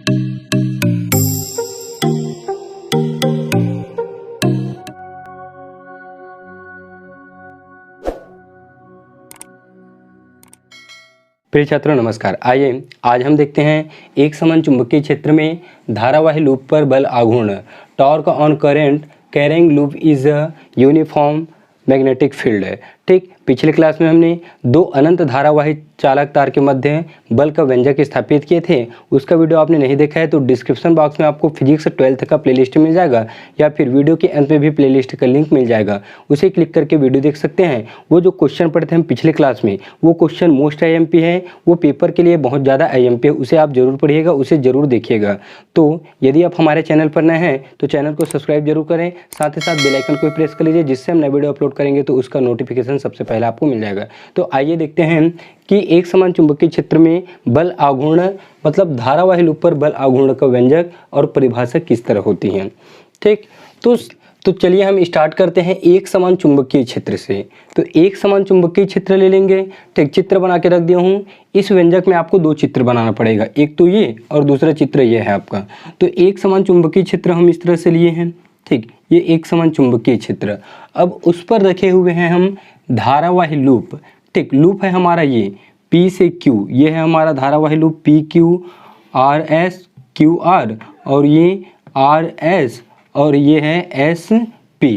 प्रिय छात्रों नमस्कार। आइए आज हम देखते हैं एक समान चुंबकीय क्षेत्र में धारावाही लूप पर बल आघूर्ण torque on current carrying loop is a uniform magnetic field. ठीक, पिछले क्लास में हमने दो अनंत धारावाही चालक तार के मध्य बल का व्यंजक स्थापित किए थे। उसका वीडियो आपने नहीं देखा है तो डिस्क्रिप्शन बॉक्स में आपको फिजिक्स 12th का प्लेलिस्ट मिल जाएगा या फिर वीडियो के अंत में भी प्लेलिस्ट का लिंक मिल जाएगा, उसे क्लिक करके वीडियो देख सकते हैं। वो जो क्वेश्चन पढ़े थे हम पिछले क्लास में, वो क्वेश्चन मोस्ट IMP है, वो पेपर के लिए बहुत ज़्यादा IMP है, उसे आप जरूर पढ़िएगा, उसे ज़रूर देखिएगा। तो यदि आप हमारे चैनल पर नए हैं तो चैनल को सब्सक्राइब जरूर करें, साथ ही साथ बेल आइकन को प्रेस कर लीजिए, जिससे हम नए वीडियो अपलोड करेंगे तो उसका नोटिफिकेशन सबसे पहले आपको मिल जाएगा। तो आइए देखते हैं कि एक समान चुंबकीय क्षेत्र में बल आघूर्ण मतलब धारावाही लूप पर बल आघूर्ण का व्यंजक और परिभाषा किस तरह होती है। ठीक, तो चलिए हम स्टार्ट करते हैं एक समान चुंबकीय क्षेत्र से। तो एक समान चुंबकीय क्षेत्र ले लेंगे। ठीक, चित्र बना के रख दिया हूँ। इस व्यंजक में आपको दो चित्र बनाना पड़ेगा, एक तो ये और दूसरा चित्र ये है आपका। तो एक समान चुंबकीय क्षेत्र हम इस तरह से लिए हैं। ठीक, ये एक समान चुंबकीय क्षेत्र। अब उस पर रखे हुए हैं हम धारावाही लूप। ठीक, लूप है हमारा ये P से Q, ये है हमारा धारावाही लूप PQ RS QR और ये RS और ये है SP।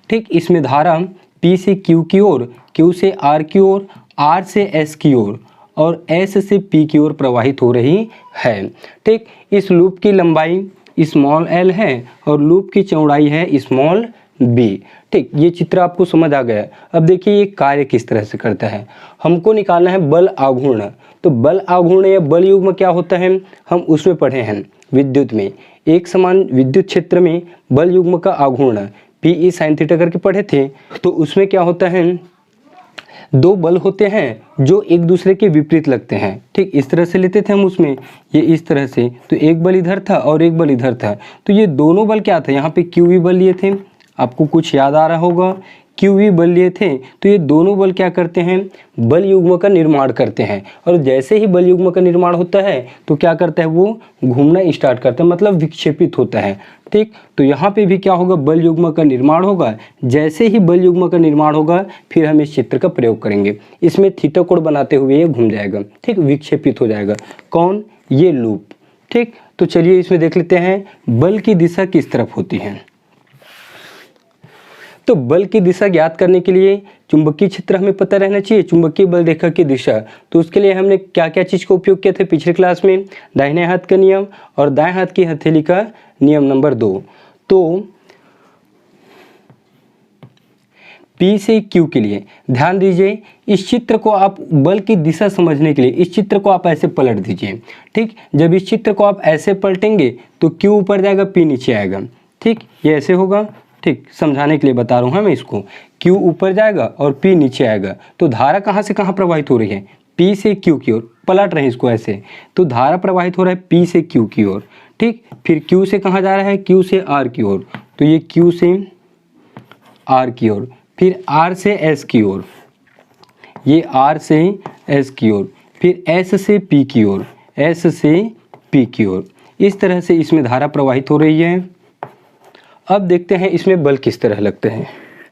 ठीक, इसमें धारा P से Q की ओर, Q से R की ओर, R से S की ओर और S से P की ओर प्रवाहित हो रही है। ठीक, इस लूप की लंबाई स्मॉल l है और लूप की चौड़ाई है स्मॉल b। ठीक, ये चित्र आपको समझ आ गया। अब देखिए ये कार्य किस तरह से करता है। हमको निकालना है बल आघूर्ण। तो बल आघूर्ण या बल युग्म क्या होता है, हम उसमें पढ़े हैं विद्युत में। एक समान विद्युत क्षेत्र में बल युग्म का आघूर्ण PE sin थीटा करके पढ़े थे। तो उसमें क्या होता है, दो बल होते हैं जो एक दूसरे के विपरीत लगते हैं। ठीक, इस तरह से लेते थे हम उसमें, ये इस तरह से। तो एक बल इधर था और एक बल इधर था। तो ये दोनों बल क्या था, यहाँ पे QV बल लिए थे, आपको कुछ याद आ रहा होगा, QV बल लिए थे। तो ये दोनों बल क्या करते हैं, बल युग्म का निर्माण करते हैं। और जैसे ही बल युग्म का निर्माण होता है तो क्या करता है, वो घूमना स्टार्ट करता है, मतलब विक्षेपित होता है। ठीक, तो यहाँ पे भी क्या होगा, बल युग्म का निर्माण होगा। जैसे ही बल युग्म का निर्माण होगा फिर हम इस चित्र का प्रयोग करेंगे। इसमें थीटा कोण बनाते हुए ये घूम जाएगा। ठीक, विक्षेपित हो जाएगा। कौन, ये लूप। ठीक, तो चलिए इसमें देख लेते हैं बल की दिशा किस तरफ होती है। तो बल की दिशा ज्ञात करने के लिए चुंबकीय क्षेत्र हमें पता रहना चाहिए, चुंबकीय बल रेखा की दिशा। तो उसके लिए हमने क्या क्या चीज़ का उपयोग किया था पिछले क्लास में, दाहिने हाथ का नियम और दाएं हाथ की हथेली का नियम नंबर 2। तो P से Q के लिए ध्यान दीजिए, इस चित्र को आप बल की दिशा समझने के लिए इस चित्र को आप ऐसे पलट दीजिए। ठीक, जब इस चित्र को आप ऐसे पलटेंगे तो Q ऊपर जाएगा, P नीचे आएगा। ठीक, ये ऐसे होगा। ठीक, समझाने के लिए बता रहा हूँ मैं इसको। Q ऊपर जाएगा और P नीचे आएगा। तो धारा कहाँ से कहाँ प्रवाहित हो रही है, P से Q की ओर। पलट रहे हैं इसको ऐसे। तो धारा प्रवाहित हो रहा है P से Q की ओर। ठीक, फिर Q से कहाँ जा रहा है, Q से R की ओर। तो ये Q से R की ओर, फिर R से S की ओर, ये R से S की ओर, फिर S से P की ओर, S से P की ओर। इस तरह से इसमें धारा प्रवाहित हो रही है। अब देखते हैं इसमें बल किस तरह लगते हैं।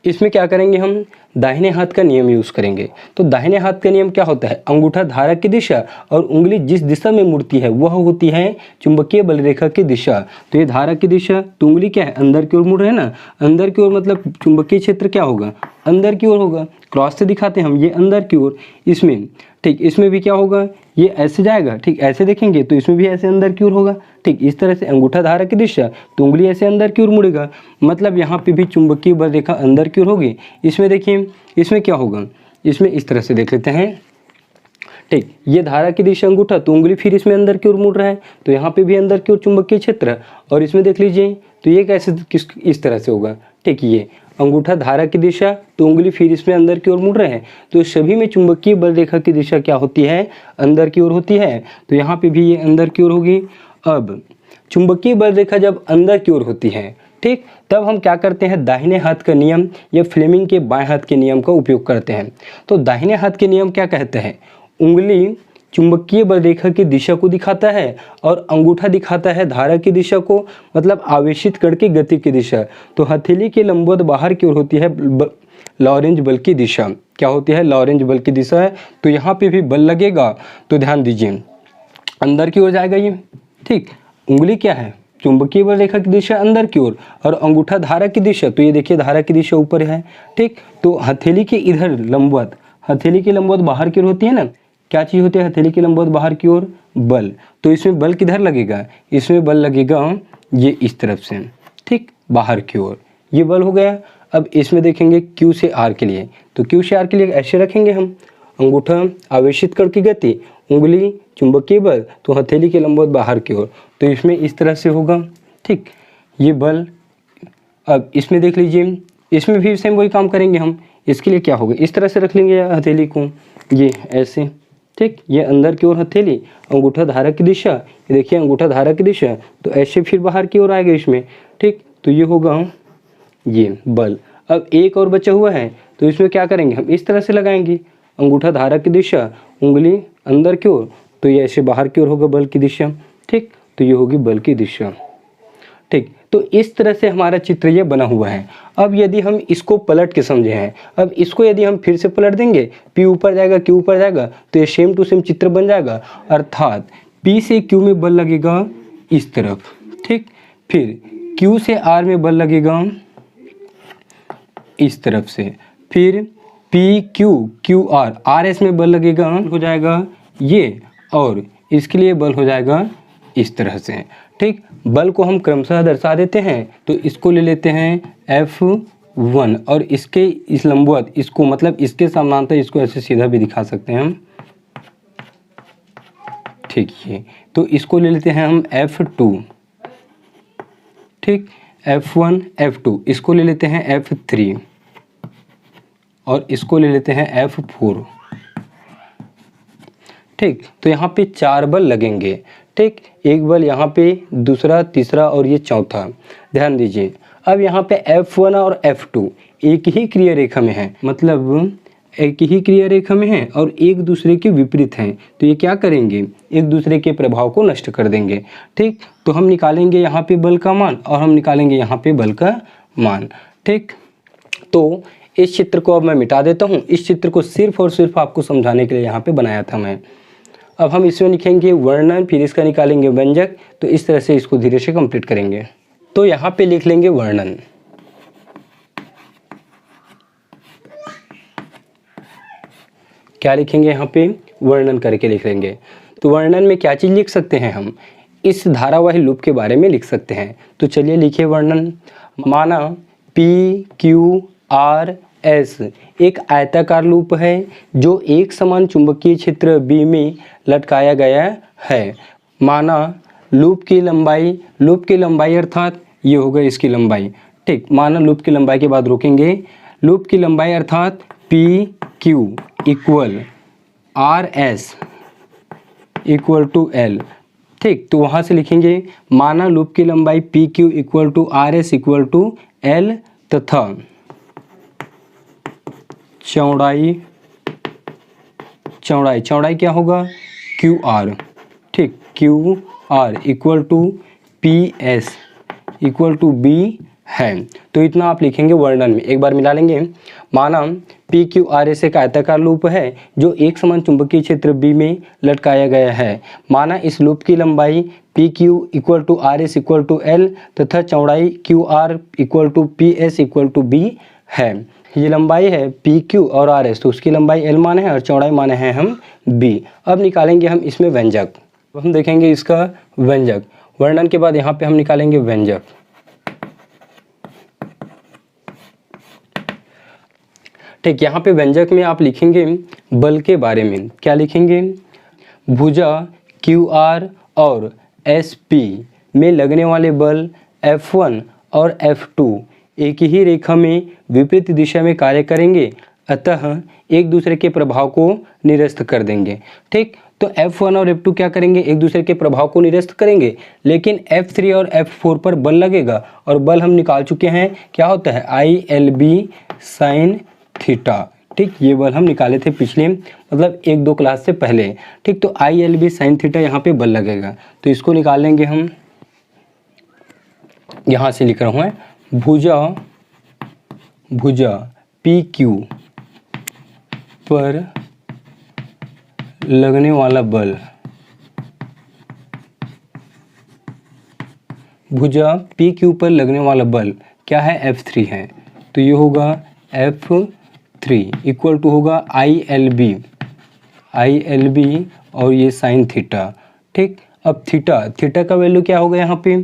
इसमें क्या करेंगे, हम दाहिने हाथ का नियम यूज़ करेंगे। तो दाहिने हाथ का नियम क्या होता है, अंगूठा धारा की दिशा और उंगली जिस दिशा में मुड़ती है वह होती है चुंबकीय बल रेखा की दिशा। तो ये धारा की दिशा, तो उंगली क्या है, अंदर की ओर मुड़ रहे हैं ना, अंदर की ओर मतलब चुंबकीय क्षेत्र क्या होगा, अंदर की ओर होगा। क्रॉस से दिखाते हैं हम, ये अंदर की ओर। इसमें ठीक, इसमें भी क्या होगा, ये ऐसे जाएगा। ठीक, ऐसे देखेंगे तो इसमें भी ऐसे अंदर की ओर होगा। ठीक, इस तरह से अंगूठा धारा की दिशा तो उंगली ऐसे अंदर की ओर मुड़ेगा, मतलब यहाँ पे भी चुंबकीय बल रेखा अंदर की ओर होगी। इसमें देखिए, इसमें क्या होगा, इसमें इस तरह से देख लेते हैं। ठीक, ये धारा की दिशा अंगूठा, तो उंगली फिर इसमें अंदर की ओर मुड़ रहा है, तो यहाँ पे भी अंदर की ओर चुंबकीय क्षेत्र। और इसमें देख लीजिए, तो ये कैसे इस तरह से होगा। ठीक, ये अंगूठा धारा की दिशा तो उंगली फिर इसमें अंदर की ओर मुड़ रहे हैं। तो सभी में चुंबकीय बल रेखा की दिशा क्या होती है, अंदर की ओर होती है। तो यहाँ पे भी ये अंदर की ओर होगी। अब चुंबकीय बल रेखा जब अंदर की ओर होती है, ठीक, तब हम क्या करते हैं, दाहिने हाथ का नियम या फ्लेमिंग के बाएं हाथ के नियम का उपयोग करते हैं। तो दाहिने हाथ के नियम क्या कहते हैं, उंगली चुंबकीय बल रेखा की दिशा को दिखाता है और अंगूठा दिखाता है धारा की दिशा को, मतलब आवेशित कण की गति की दिशा। तो हथेली के लंबवत बाहर की ओर होती है लॉरेंज बल की दिशा। क्या होती है? लॉरेंज बल की दिशा है। तो यहाँ पे भी बल लगेगा तो ध्यान दीजिए अंदर की ओर जाएगा ये, ठीक। उंगली क्या है? चुंबकीय बल रेखा की दिशा अंदर की ओर और अंगूठा धारा की दिशा। तो ये देखिए धारा की दिशा ऊपर है, ठीक। तो हथेली के इधर लंबवत, हथेली की लंबवत बाहर की ओर होती है ना, क्या चीज़ होती है हथेली की लंबवत बाहर की ओर? बल। तो इसमें बल किधर लगेगा? इसमें बल लगेगा ये इस तरफ से, ठीक, बाहर की ओर। ये बल हो गया। अब इसमें देखेंगे Q से R के लिए, तो Q से R के लिए ऐसे रखेंगे हम, अंगूठा आवेशित कण की गति, उंगली चुंबकीय बल, तो हथेली के लंबवत बाहर की ओर। तो इसमें इस तरह से होगा, ठीक, ये बल। अब इसमें देख लीजिए, इसमें भी सेम वही काम करेंगे हम। इसके लिए क्या होगा? इस तरह से रख लेंगे हथेली को, ये ऐसे, ठीक। ये अंदर की ओर हथेली, अंगूठा धारा की दिशा, ये देखिए अंगूठा धारा की दिशा, तो ऐसे फिर बाहर की ओर आएगा इसमें, ठीक। तो ये होगा ये बल। अब एक और बचा हुआ है, तो इसमें क्या करेंगे हम? इस तरह से लगाएंगे, अंगूठा धारा की दिशा, उंगली अंदर की ओर, तो ये ऐसे बाहर की ओर होगा बल की दिशा, ठीक। तो ये होगी बल की दिशा, ठीक। तो इस तरह से हमारा चित्र ये बना हुआ है। अब यदि हम इसको पलट के समझे हैं, अब इसको यदि हम फिर से पलट देंगे, P ऊपर जाएगा Q ऊपर जाएगा, तो ये सेम टू सेम चित्र बन जाएगा। अर्थात P से Q में बल लगेगा इस तरफ, ठीक। फिर Q से R में बल लगेगा इस तरफ से, फिर PQ QR RS में बल लगेगा, हो जाएगा ये, और इसके लिए बल हो जाएगा इस तरह से, ठीक। बल को हम क्रमशः दर्शा देते हैं। तो इसको ले लेते हैं F1 और इसके इस लंबवत, इसको मतलब इसके समानांतर, इसको ऐसे सीधा भी दिखा सकते हैं हम, ठीक। ये तो इसको ले लेते हैं हम F2, ठीक। F1 F2, इसको ले लेते हैं F3 और इसको ले लेते हैं F4, ठीक। तो यहाँ पे 4 बल लगेंगे, ठीक। एक बल यहाँ पे, दूसरा, तीसरा और ये चौथा। ध्यान दीजिए, अब यहाँ पे F1 और F2 एक ही क्रिया रेखा में है, मतलब एक ही क्रिया रेखा में है और एक दूसरे के विपरीत हैं। तो ये क्या करेंगे? एक दूसरे के प्रभाव को नष्ट कर देंगे, ठीक। तो हम निकालेंगे यहाँ पे बल का मान और हम निकालेंगे यहाँ पे बल का मान, ठीक। तो इस चित्र को अब मैं मिटा देता हूँ। इस चित्र को सिर्फ और सिर्फ आपको समझाने के लिए यहाँ पे बनाया था मैं। अब हम इसमें लिखेंगे वर्णन, फिर इसका निकालेंगे व्यंजक। तो इस तरह से इसको धीरे से कंप्लीट करेंगे। तो यहाँ पे लिख लेंगे वर्णन, क्या लिखेंगे यहाँ पे? वर्णन करके लिख लेंगे। तो वर्णन में क्या चीज़ लिख सकते हैं हम? इस धारावाही लूप के बारे में लिख सकते हैं। तो चलिए लिखिए वर्णन। माना PQRS एक आयताकार लूप है जो एक समान चुंबकीय क्षेत्र B में लटकाया गया है। माना लूप की लंबाई अर्थात ये होगा इसकी लंबाई, ठीक। माना लूप की लंबाई के बाद रोकेंगे। लूप की लंबाई अर्थात PQ equal RS equal to L, ठीक। तो वहाँ से लिखेंगे माना लूप की लंबाई PQ equal to RS equal to L तथा चौड़ाई क्या होगा? QR, ठीक। QR equal to PS equal to B है। तो इतना आप लिखेंगे वर्णन में। एक बार मिला लेंगे। माना PQRS एक आयताकार लूप है जो एक समान चुंबकीय क्षेत्र B में लटकाया गया है। माना इस लूप की लंबाई PQ equal to RS equal to L तथा चौड़ाई QR equal to PS equal to B है। ये लंबाई है PQ और RS, तो उसकी लंबाई L माने है और चौड़ाई माने हैं हम B। अब निकालेंगे हम इसमें व्यंजक। अब हम देखेंगे इसका व्यंजक। वर्णन के बाद यहाँ पे हम निकालेंगे व्यंजक, ठीक। यहाँ पे व्यंजक में आप लिखेंगे बल के बारे में। क्या लिखेंगे? भुजा QR और SP में लगने वाले बल F1 और F2 एक ही रेखा में विपरीत दिशा में कार्य करेंगे, अतः एक दूसरे के प्रभाव को निरस्त कर देंगे, ठीक। तो F1 और F2 क्या करेंगे? एक दूसरे के प्रभाव को निरस्त करेंगे, लेकिन F3 और F4 पर बल लगेगा और बल हम निकाल चुके हैं। क्या होता है? ILB sin थीटा, ठीक, ये बल हम निकाले थे पिछले मतलब 1-2 क्लास से पहले। ठीक, तो I L B sine theta यहाँ पे बल लगेगा, तो इसको निकालेंगे हम। यहाँ से लिख रहा हूँ भुजा पी क्यू पर लगने वाला बल, भुजा पी क्यू पर लगने वाला बल क्या है, F3 है। तो ये होगा F3 इक्वल टू होगा आई एल बी और ये साइन थीटा। ठीक, अब थीटा का वैल्यू क्या होगा यहाँ पे,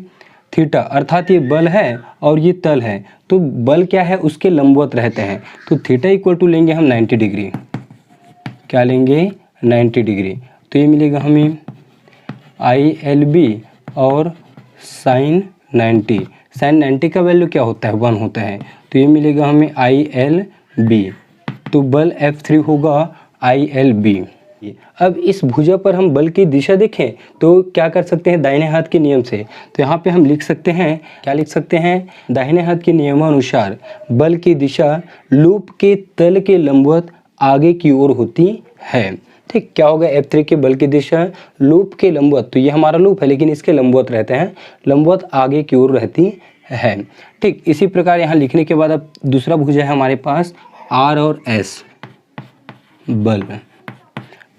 थीटा अर्थात ये बल है और ये तल है, तो बल क्या है उसके लंबवत रहते हैं, तो थीटा इक्वल टू लेंगे हम 90 डिग्री। क्या लेंगे, 90 डिग्री। तो ये मिलेगा हमें आई एल बी और साइन 90 का वैल्यू क्या होता है, 1 होता है, तो ये मिलेगा हमें आई एल बी। तो बल F3 होगा आई एल बी। अब इस भुजा पर हम बल की दिशा देखें तो क्या कर सकते हैं, दाहिने हाथ के नियम से। तो यहाँ पे हम लिख सकते हैं, क्या लिख सकते हैं, दाहिने हाथ के नियमानुसार बल की दिशा लूप के तल के लंबवत आगे की ओर होती है। ठीक, क्या होगा, F3 के बल की दिशा लूप के लंबवत, तो ये हमारा लूप है लेकिन इसके लंबवत रहते हैं, लंबवत आगे की ओर रहती है। ठीक, इसी प्रकार यहाँ लिखने के बाद अब दूसरा भुजा है हमारे पास R और S बल।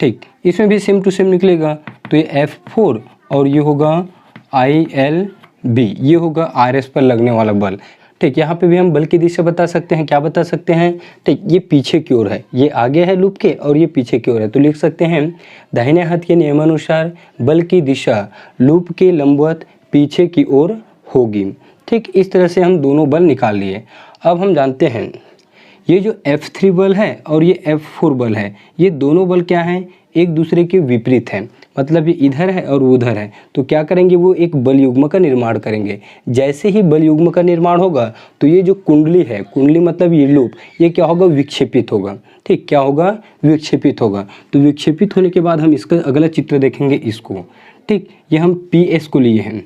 ठीक, इसमें भी सेम टू सेम निकलेगा, तो ये F4 और ये होगा ILB, ये होगा RS पर लगने वाला बल। ठीक, यहाँ पे भी हम बल की दिशा बता सकते हैं, क्या बता सकते हैं, ठीक, ये पीछे की ओर है, ये आगे है लूप के और ये पीछे की ओर है, तो लिख सकते हैं दाहिने हाथ के नियमानुसार बल की दिशा लूप के लंबवत पीछे की ओर होगी। ठीक, इस तरह से हम दोनों बल निकाल लिए। अब हम जानते हैं ये जो F3 बल है और ये F4 बल है, ये दोनों बल क्या हैं, एक दूसरे के विपरीत हैं, मतलब ये इधर है और वो उधर है, तो क्या करेंगे, वो एक बल युग्म का निर्माण करेंगे। जैसे ही बल युग्म का निर्माण होगा तो ये जो कुंडली है, कुंडली मतलब ये लूप, ये क्या होगा, विक्षेपित होगा। ठीक, क्या होगा, विक्षेपित होगा। तो विक्षेपित होने के बाद हम इसका अगला चित्र देखेंगे इसको। ठीक, ये हम PS को लिए हैं,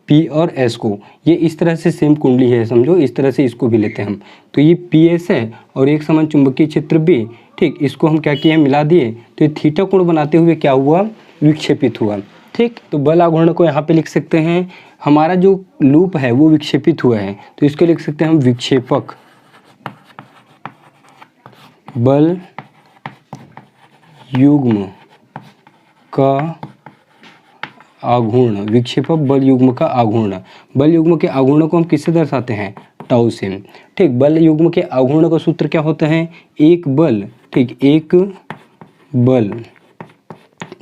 P और S को, ये इस तरह से सेम कुंडली है समझो, इस तरह से इसको भी लेते हैं हम, तो ये PS है और एक समान चुंबकीय क्षेत्र B। ठीक, इसको हम क्या किए, मिला दिए, तो ये थीटा कोण बनाते हुए क्या हुआ, विक्षेपित हुआ। ठीक, तो बल आघूर्ण को यहाँ पे लिख सकते हैं, हमारा जो लूप है वो विक्षेपित हुआ है, तो इसको लिख सकते हैं हम विक्षेपक बल युग्म का आघूर्ण, विक्षेपक बल युग्म का आघूर्ण। बल युग्म के आघूर्ण को हम किससे दर्शाते हैं, टाउ से। ठीक, बल युग्म के आघूर्ण का सूत्र क्या होता है, एक बल, ठीक, एक बल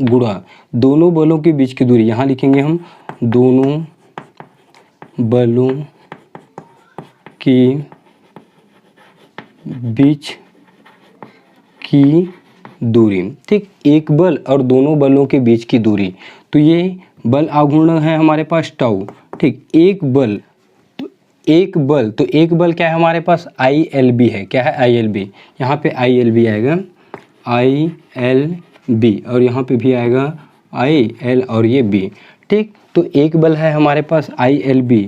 गुणा दोनों बलों के बीच की दूरी, यहाँ लिखेंगे हम दोनों बलों के बीच की दूरी। ठीक, एक बल और दोनों बलों के बीच की दूरी, तो ये बल आघूर्ण है हमारे पास टाउ। ठीक, एक बल तो एक बल क्या है हमारे पास, ILB है, क्या है, ILB, यहाँ पे ILB आएगा, ILB और यहाँ पे भी आएगा IL और ये B। ठीक, तो एक बल है हमारे पास ILB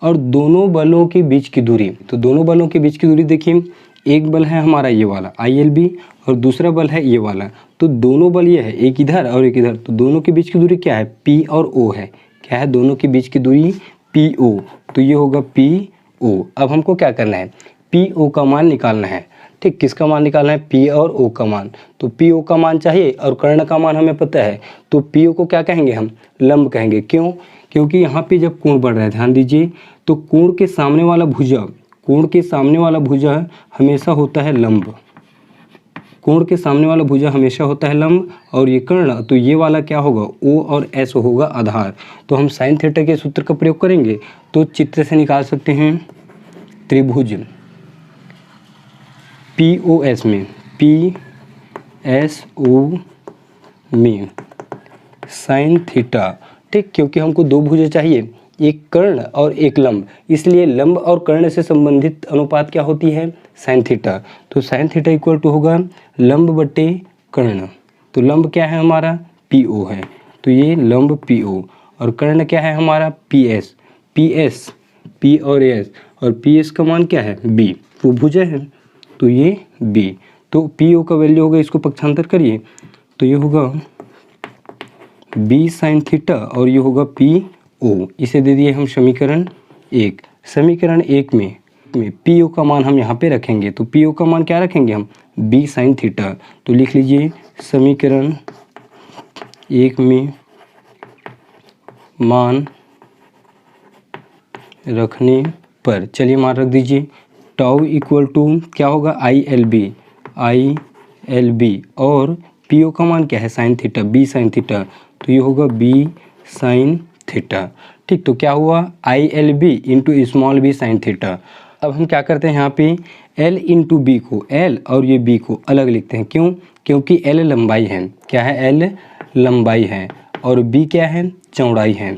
और दोनों बलों के बीच की दूरी, तो दोनों बलों के बीच की दूरी देखिए, एक बल है हमारा ये वाला ILB और दूसरा बल है ये वाला, तो दोनों बल ये है, एक इधर और एक इधर, तो दोनों के बीच की दूरी क्या है, P और O है, क्या है, दोनों के बीच की दूरी PO, तो ये होगा PO। अब हमको क्या करना है, PO का मान निकालना है। ठीक, किसका मान निकालना है, P और O का मान, तो PO का मान चाहिए और कर्ण का मान हमें पता है, तो PO को क्या कहेंगे, हम लंब कहेंगे। क्यों, क्योंकि यहाँ पे जब कोण बढ़ रहा है, ध्यान दीजिए, तो कोण के सामने वाला भुजा हमेशा होता है लंब, कोण के सामने वाला भुजा हमेशा होता है लंब, और ये कर्ण, तो ये वाला क्या होगा, O और S होगा आधार। तो हम साइन थीटा के सूत्र का प्रयोग करेंगे तो चित्र से निकाल सकते हैं, त्रिभुज POS में, PSO में साइन थीटा। ठीक, क्योंकि हमको दो भुजा चाहिए, एक कर्ण और एक लंब, इसलिए लंब और कर्ण से संबंधित अनुपात क्या होती है, साइन थीटा। तो साइन थीटा इक्वल टू होगा लंब बटे कर्ण, तो लंब क्या है हमारा, PO है, तो ये लंब PO और कर्ण क्या है हमारा, PS P और S, और PS का मान क्या है, B। वो भुजा है, तो ये बी, तो पी ओ का वैल्यू होगा, इसको पक्षांतर करिए तो ये होगा बी साइन थीटा और ये होगा पी ओ। इसे दे दिए हम समीकरण 1। समीकरण 1 में पी ओ का मान हम यहाँ पे रखेंगे, तो पी ओ का मान क्या रखेंगे हम, बी साइन थीटा। तो लिख लीजिए समीकरण 1 में मान रखने पर, चलिए मान रख दीजिए, टाउ इक्वल टू क्या होगा, आई एल बी और पी ओ का मान क्या है, sine theta, B sine theta, तो ये होगा बी साइन थीटा। ठीक, तो क्या हुआ, I L B into small B sine theta. अब हम क्या करते हैं यहाँ पे L इंटू बी को, L और ये B को अलग लिखते हैं, क्यों, क्योंकि L लंबाई है, क्या है, L लंबाई है और B क्या है, चौड़ाई है,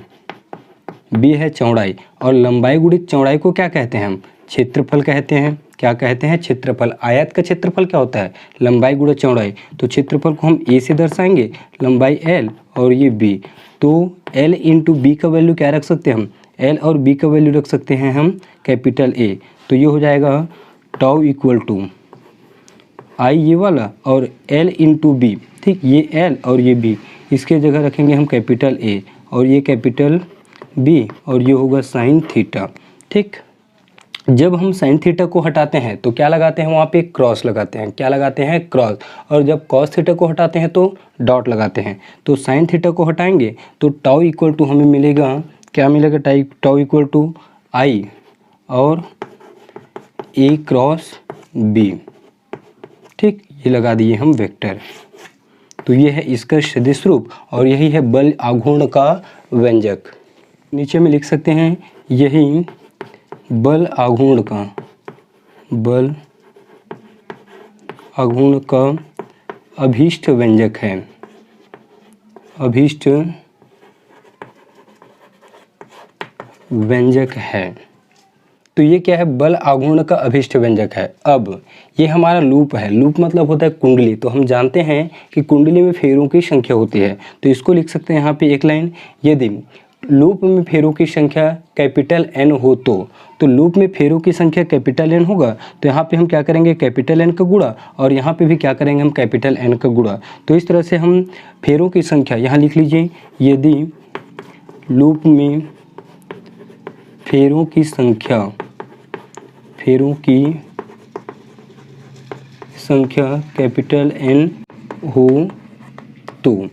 B है चौड़ाई, और लंबाई गुणित चौड़ाई को क्या कहते हैं हम, क्षेत्रफल कहते हैं। क्या कहते हैं, क्षेत्रफल। आयत का क्षेत्रफल क्या होता है, लंबाई गुणा चौड़ाई, तो क्षेत्रफल को हम A से दर्शाएंगे, लंबाई L और ये B, तो L इंटू बी का वैल्यू क्या रख सकते हैं हम, L और B का वैल्यू रख सकते हैं हम कैपिटल A, तो ये हो जाएगा टाउ इक्वल टू आई ये वाला और L इंटू बी। ठीक, ये L और ये B, इसके जगह रखेंगे हम कैपिटल A और ये कैपिटल B और ये होगा साइन थीटा। ठीक, जब हम साइन थीटा को हटाते हैं तो क्या लगाते हैं, वहाँ पे क्रॉस लगाते हैं, क्या लगाते हैं, क्रॉस, और जब कॉस थीटा को हटाते हैं तो डॉट लगाते हैं। तो साइन थीटा को हटाएंगे तो टाउ इक्वल टू हमें मिलेगा, क्या मिलेगा, टाउ इक्वल टू आई और ए क्रॉस बी। ठीक, ये लगा दिए हम वेक्टर। तो ये है इसका सदिश रूप और यही है बल आघूर्ण का व्यंजक। नीचे में लिख सकते हैं यही बल आघूर्ण का अभीष्ट व्यंजक है, अभीष्ट व्यंजक है। तो ये क्या है, बल आघूर्ण का अभीष्ट व्यंजक है। अब ये हमारा लूप है, लूप मतलब होता है कुंडली, तो हम जानते हैं कि कुंडली में फेरों की संख्या होती है, तो इसको लिख सकते हैं यहाँ पे एक लाइन, यदि लूप में फेरों की संख्या कैपिटल एन हो तो लूप में फेरों की संख्या कैपिटल एन होगा, तो यहाँ पे हम क्या करेंगे, कैपिटल एन का गुणा, और यहाँ पे भी क्या करेंगे हम, कैपिटल एन का गुणा। तो इस तरह से हम फेरों की संख्या यहाँ लिख लीजिए, यदि लूप में फेरों की संख्या कैपिटल एन हो तो,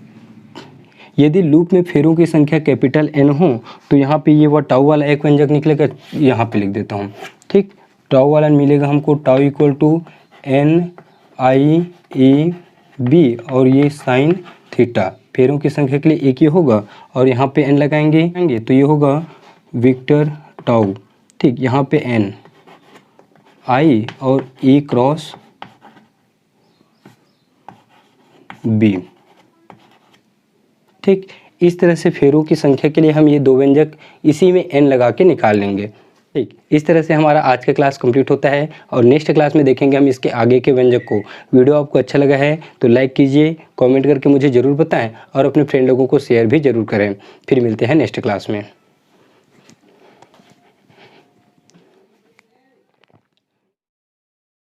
यदि लूप में फेरों की संख्या कैपिटल एन हो तो यहाँ पे ये वो टाउ वाला एक व्यंजक निकलेगा, यहाँ पे लिख देता हूँ। ठीक, टाउ वाला मिलेगा हमको, tau equal to N I A B और ये साइन थीटा, फेरों की संख्या के लिए एक ही होगा और यहाँ पे एन लगाएंगे तो ये होगा विक्टर टाउ। ठीक, यहाँ पे एन आई और ए क्रॉस बी। ठीक, इस तरह से फेरों की संख्या के लिए हम ये दो व्यंजक इसी में n लगा के निकाल लेंगे। ठीक, इस तरह से हमारा आज का क्लास कंप्लीट होता है और नेक्स्ट क्लास में देखेंगे हम इसके आगे के व्यंजक को। वीडियो आपको अच्छा लगा है तो लाइक कीजिए, कमेंट करके मुझे ज़रूर बताएं और अपने फ्रेंड लोगों को शेयर भी ज़रूर करें। फिर मिलते हैं नेक्स्ट क्लास में।